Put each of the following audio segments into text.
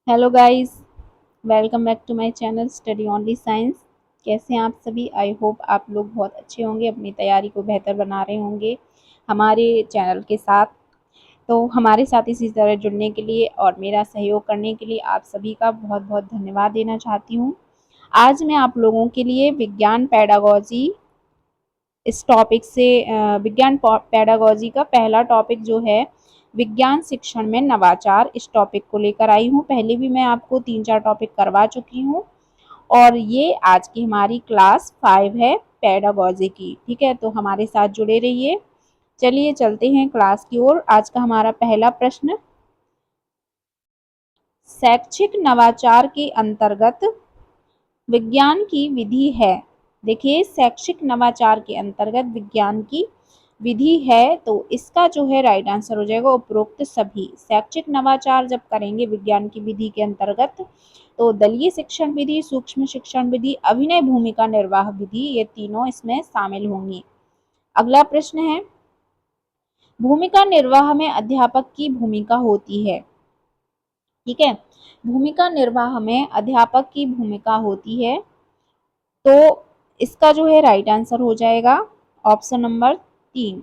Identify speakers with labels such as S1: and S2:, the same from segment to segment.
S1: Hello guys, welcome back to my channel study only science. कैसे हैं आप सभी? आई होप आप लोग बहुत अच्छे होंगे, अपनी तैयारी को बेहतर बना रहे होंगे हमारे चैनल के साथ। तो हमारे साथ इसी तरह जुड़ने के लिए और मेरा सहयोग करने के लिए आप सभी का बहुत बहुत धन्यवाद देना चाहती हूँ। आज मैं आप लोगों के लिए विज्ञान पेडागोजी इस टॉपिक से विज्ञान पेडागोजी का पहला टॉपिक जो है विज्ञान शिक्षण में नवाचार, इस टॉपिक को लेकर आई हूँ। पहले भी मैं आपको 3-4 टॉपिक करवा चुकी हूँ और ये आज की हमारी क्लास 5 है पेडागोजी की। ठीक है, तो हमारे साथ जुड़े रहिए। चलिए चलते हैं क्लास की ओर। आज का हमारा पहला प्रश्न, शैक्षिक नवाचार के अंतर्गत विज्ञान की विधि है। देखिए, शैक्षिक नवाचार के अंतर्गत विज्ञान की विधि है, तो इसका जो है राइट आंसर हो जाएगा उपरोक्त सभी। शैक्षिक नवाचार जब करेंगे विज्ञान की विधि के अंतर्गत तो दलीय शिक्षण विधि, सूक्ष्म शिक्षण विधि, अभिनय भूमिका निर्वाह विधि, ये तीनों इसमें शामिल होंगी। अगला प्रश्न है, भूमिका निर्वाह में अध्यापक की भूमिका होती है। ठीक है, भूमिका निर्वाह में अध्यापक की भूमिका होती है, तो इसका जो है राइट आंसर हो जाएगा ऑप्शन नंबर 3।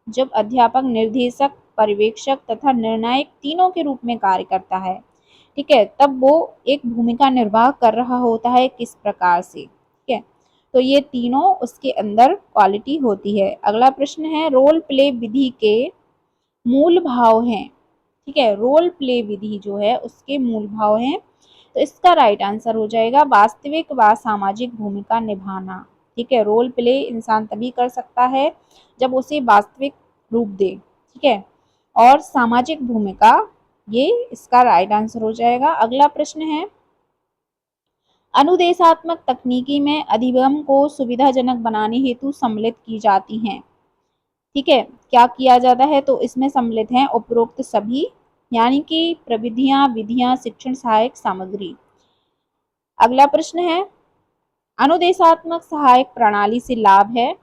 S1: जब अध्यापक निर्देशक, पर्यवेक्षक तथा निर्णायक तीनों के रूप में कार्य करता है, ठीक है, तब वो एक भूमिका निर्वाह कर रहा होता है किस प्रकार से। ठीक है, तो ये तीनों उसके अंदर क्वालिटी होती है। अगला प्रश्न है, रोल प्ले विधि के मूल भाव हैं। ठीक है, रोल प्ले विधि जो है उसके मूल भाव हैं, तो इसका राइट आंसर हो जाएगा वास्तविक व सामाजिक भूमिका निभाना। ठीक है, रोल प्ले इंसान तभी कर सकता है जब उसे वास्तविक रूप दे। ठीक है, और सामाजिक भूमिका, ये इसका राइट आंसर हो जाएगा। अगला प्रश्न है, अनुदेशात्मक तकनीकी में अधिगम को सुविधाजनक बनाने हेतु सम्मिलित की जाती हैं। ठीक है, क्या किया जाता है? तो इसमें सम्मिलित हैं उपरोक्त सभी, यानी कि प्रविधियां, विधियां, शिक्षण सहायक सामग्री। अगला प्रश्न है, अनुदेशात्मक सहायक प्रणाली से लाभ है।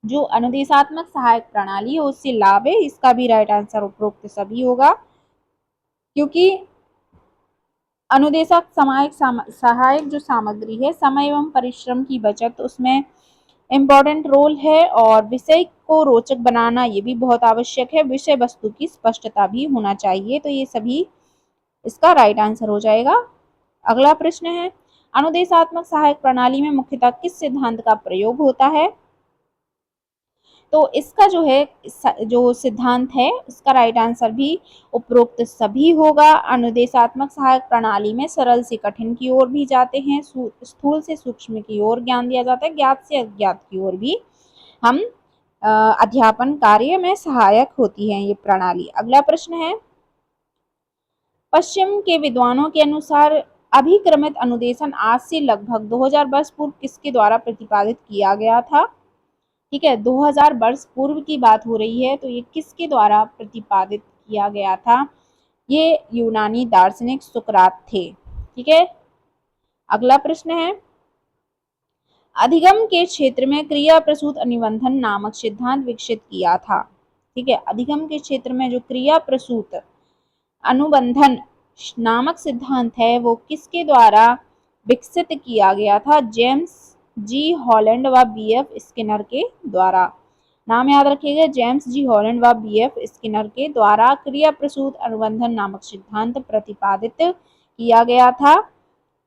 S1: जो अनुदेशात्मक सहायक प्रणाली है उससे लाभ है, इसका भी राइट आंसर उपरोक्त सभी होगा, क्योंकि अनुदेशक सहायक जो सामग्री है, समय एवं परिश्रम की बचत उसमें इम्पोर्टेंट रोल है, और विषय को रोचक बनाना ये भी बहुत आवश्यक है, विषय वस्तु की स्पष्टता भी होना चाहिए, तो ये सभी इसका राइट आंसर हो जाएगा। अगला प्रश्न है, अनुदेशात्मक सहायक प्रणाली में मुख्यतः किस सिद्धांत का प्रयोग होता है? तो इसका जो है जो सिद्धांत है उसका राइट आंसर भी उपरोक्त सभी होगा। अनुदेशात्मक सहायक प्रणाली में सरल से कठिन की ओर भी जाते हैं, स्थूल से सूक्ष्म की ओर ज्ञान दिया जाता है, ज्ञात से अज्ञात की ओर भी हम अध्यापन कार्य में सहायक होती है ये प्रणाली। अगला प्रश्न है, पश्चिम के विद्वानों के अनुसार अभिक्रमित अनुदेशन आज से लगभग 2000 वर्ष पूर्व किसके द्वारा प्रतिपादित किया गया था? ठीक है, 2000 वर्ष पूर्व की बात हो रही है, तो ये किसके द्वारा प्रतिपादित किया गया था? ये यूनानी दार्शनिक सुकरात थे। ठीक है, अगला प्रश्न है, अधिगम के क्षेत्र में क्रिया प्रसूत अनुबंधन नामक सिद्धांत विकसित किया था। ठीक है, अधिगम के क्षेत्र में जो क्रिया प्रसूत अनुबंधन नामक सिद्धांत है वो किसके द्वारा विकसित किया गया था? जेम्स जी हॉलैंड व बीएफ स्किनर के द्वारा। नाम याद रखिएगा, जेम्स जी हॉलैंड व बीएफ स्किनर के द्वारा क्रिया प्रसूत अनुबंधन नामक सिद्धांत प्रतिपादित किया गया था।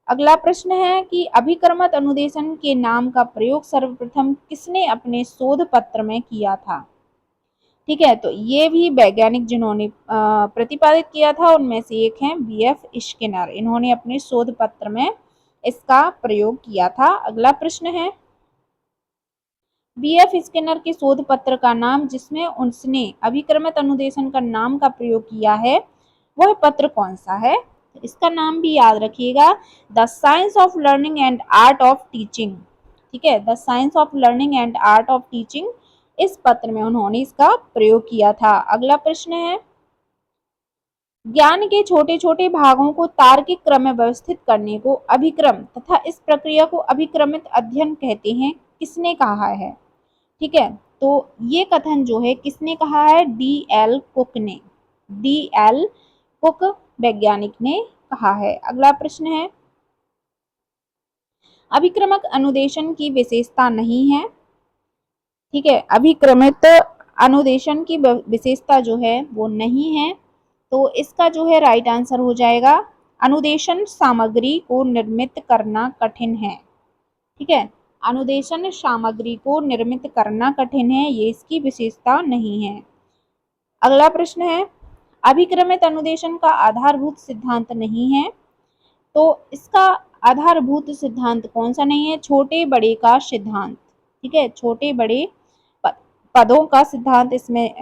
S1: अगला प्रश्न है कि अभिक्रमत अनुदेशन के नाम का प्रयोग सर्वप्रथम किसने अपने शोध पत्र में किया था? ठीक है, तो ये भी वैज्ञानिक जिन्होंने प्रतिपादित किया था उनमें से एक हैं बीएफ स्किनर, इन्होंने अपने शोध पत्र में इसका प्रयोग किया था। अगला प्रश्न है, बीएफ स्किनर के शोध पत्र का नाम जिसमें उसने अभिक्रमित अनुदेशन का नाम का प्रयोग किया है वह पत्र कौन सा है? इसका नाम भी याद रखिएगा, the science of learning and art of teaching. ठीक है, the science of learning and art of teaching, इस पत्र में उन्होंने इसका प्रयोग किया था। अगला प्रश्न है, ज्ञान के छोटे छोटे भागों को तार्किक क्रम में व्यवस्थित करने को अभिक्रम तथा इस प्रक्रिया को अभिक्रमित अध्ययन कहते हैं, किसने कहा है? ठीक है, तो ये कथन जो है किसने कहा है? डी एल कुक ने। डी एल कुक वैज्ञानिक ने कहा है। अगला प्रश्न है, अभिक्रमक अनुदेशन की विशेषता नहीं है। ठीक है, अभिक्रमित अनुदेशन की विशेषता जो है वो नहीं है, तो इसका जो है राइट आंसर हो जाएगा अनुदेशन सामग्री को निर्मित करना कठिन है। ठीक है, अनुदेशन सामग्री को निर्मित करना कठिन है, ये इसकी विशेषता नहीं है। अगला प्रश्न है, अभिक्रमित अनुदेशन का आधारभूत सिद्धांत नहीं है, तो इसका आधारभूत सिद्धांत कौन सा नहीं है? छोटे बड़े का सिद्धांत। ठीक है, छोटे बड़े पदों का सिद्धांत, इसमें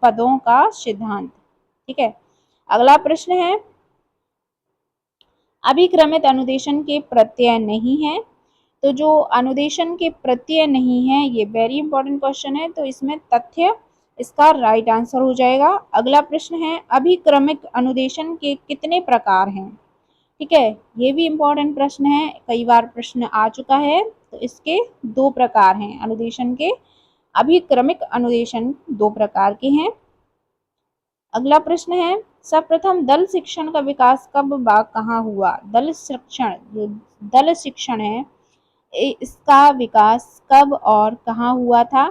S1: पदों का सिद्धांत। ठीक है, अगला प्रश्न है, अभिक्रमित अनुदेशन के प्रत्यय नहीं है, तो जो अनुदेशन के प्रत्यय नहीं है ये वेरी इंपॉर्टेंट क्वेश्चन है, तो इसमें तथ्य इसका राइट आंसर हो जाएगा। अगला प्रश्न है, अभिक्रमिक अनुदेशन के कितने प्रकार हैं? ठीक है, ये भी इंपॉर्टेंट प्रश्न है, कई बार प्रश्न आ चुका है, तो इसके 2 प्रकार हैं अनुदेशन के। अभिक्रमिक अनुदेशन 2 प्रकार के हैं। अगला प्रश्न है, सर्वप्रथम दल शिक्षण का विकास कब व कहाँ हुआ? दल शिक्षण, जो दल शिक्षण है इसका विकास कब और कहाँ हुआ था?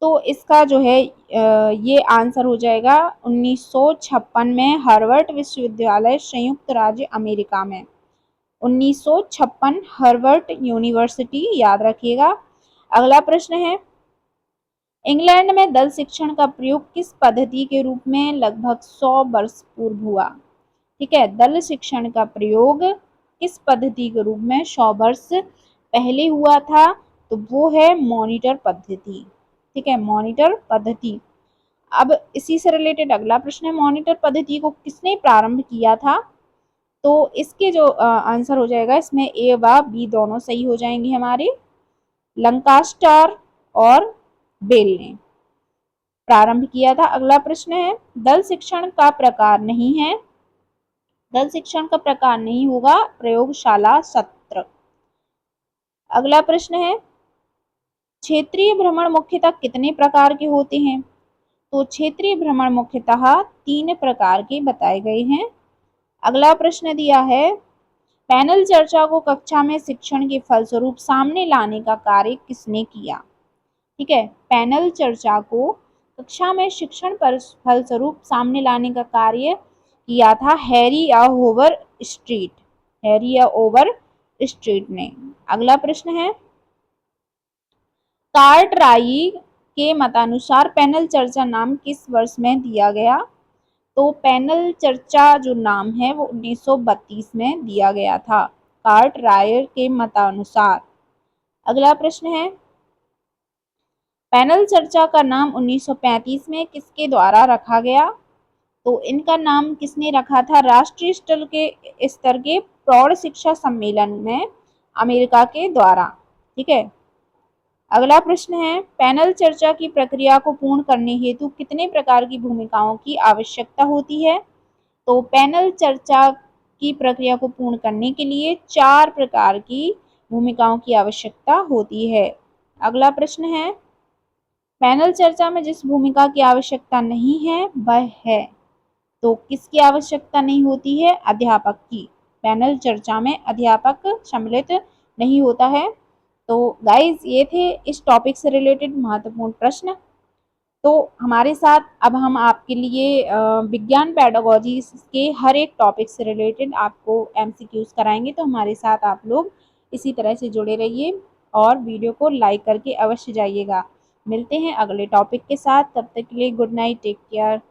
S1: तो इसका जो है ये आंसर हो जाएगा 1956 में हार्वर्ड विश्वविद्यालय, संयुक्त राज्य अमेरिका में। 1956 हार्वर्ड यूनिवर्सिटी, याद रखिएगा। अगला प्रश्न है, इंग्लैंड में दल शिक्षण का प्रयोग किस पद्धति के रूप में लगभग 100 वर्ष पूर्व हुआ? ठीक है, दल शिक्षण का प्रयोग किस पद्धति के रूप में 100 वर्ष पहले हुआ था? तो वो है मॉनिटर पद्धति। ठीक है, मॉनिटर पद्धति। अब इसी से रिलेटेड अगला प्रश्न है, मॉनिटर पद्धति को किसने प्रारंभ किया था? तो इसके जो आंसर हो जाएगा, इसमें ए व बी दोनों सही हो जाएंगे हमारे। लंकास्टर और बेल ने प्रारंभ किया था। अगला प्रश्न है, दल शिक्षण का प्रकार नहीं है, दल शिक्षण का प्रकार नहीं होगा प्रयोगशाला सत्र। अगला प्रश्न है, क्षेत्रीय भ्रमण मुख्यतः कितने प्रकार के होते हैं? तो क्षेत्रीय भ्रमण मुख्यतः 3 प्रकार के बताए गए हैं। अगला प्रश्न दिया है, पैनल चर्चा को कक्षा में शिक्षण के फलस्वरूप सामने लाने का कार्य किसने किया? ठीक है, पैनल चर्चा को कक्षा में शिक्षण पर फलस्वरूप सामने लाने का कार्य किया था हैरी या ओवर स्ट्रीट, हैरी या ओवर स्ट्रीट ने। अगला प्रश्न है, कार्टराई के मतानुसार पैनल चर्चा नाम किस वर्ष में दिया गया? तो पैनल चर्चा जो नाम है वो 1932 में दिया गया था, कार्टराय के मतानुसार। अगला प्रश्न है, पैनल चर्चा का नाम 1935 में किसके द्वारा रखा गया? तो इनका नाम किसने रखा था? राष्ट्रीय स्तर के प्रौढ़ शिक्षा सम्मेलन में अमेरिका के द्वारा। ठीक है, अगला प्रश्न है, पैनल चर्चा की प्रक्रिया को पूर्ण करने हेतु कितने प्रकार की भूमिकाओं की आवश्यकता होती है? तो पैनल चर्चा की प्रक्रिया को पूर्ण करने के लिए 4 प्रकार की भूमिकाओं की आवश्यकता होती है। अगला प्रश्न है, पैनल चर्चा में जिस भूमिका की आवश्यकता नहीं है वह है, तो किसकी आवश्यकता नहीं होती है? अध्यापक की। पैनल चर्चा में अध्यापक सम्मिलित नहीं होता है। तो गाइज ये थे इस टॉपिक से रिलेटेड महत्वपूर्ण प्रश्न। तो हमारे साथ अब हम आपके लिए विज्ञान पेडागोजी के हर एक टॉपिक से रिलेटेड आपको MCQs कराएंगे, तो हमारे साथ आप लोग इसी तरह से जुड़े रहिए और वीडियो को लाइक करके अवश्य जाइएगा। मिलते हैं अगले टॉपिक के साथ, तब तक के लिए गुड नाइट, टेक केयर।